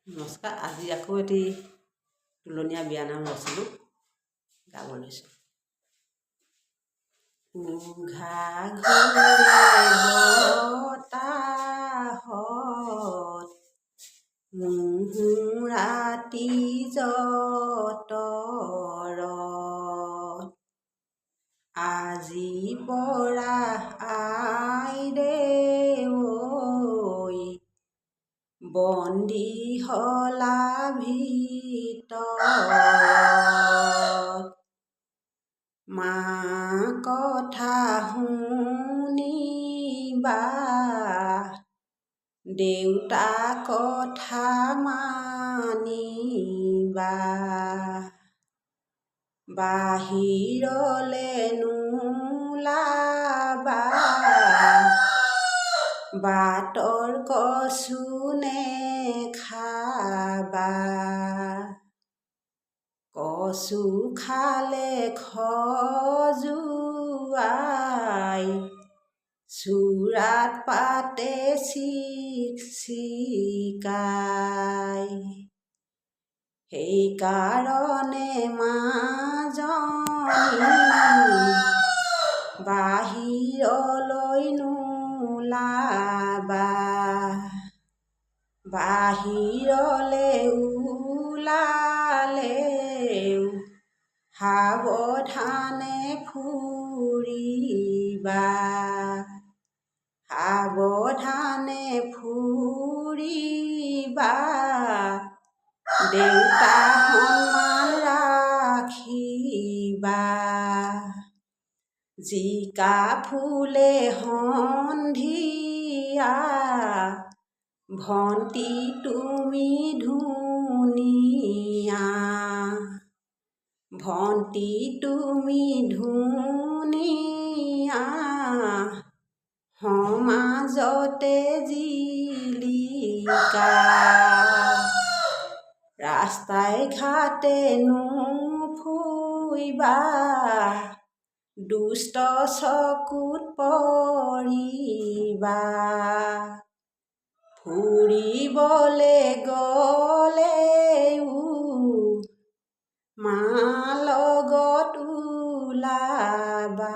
নমস্কাৰ। আজি আকৌ এটি তুলনীয়া বিয়ানাম ৰচিলোঁ, গাব লৈছোঁ। উঘা ঘৰে বতাহত মুহুৰাতি যতৰত আজি পৰা আইৰে বন্দী হলা ভিতৰত মা কথা শুনিবা দেউতা কথা মানিবা বাহিৰলে নোলাবা বাটৰ কচু নেখাবা কচু খালে খজুৱাই চুৰাত পাতে চিকচিকাই সেইকাৰণে মাজনী বাহিৰলৈ নোলাবা বাহিৰলে ওলালেও সাৱধানে ফুৰিবা সাৱধানে ফুৰিবা দেউতা সন্মান ৰাখিবা জিকা ফুলে সন্ধিয়া ভণ্টি তুমি ধুনীয়া ভণ্টি তুমি ধুনীয়া সমাজতে জিলিকা ৰাস্তাই ঘাটে নুফুৰিবা দুষ্ট চকুত পৰিবা ফুৰিবলে গ'লেও মা লগত ওলাবা।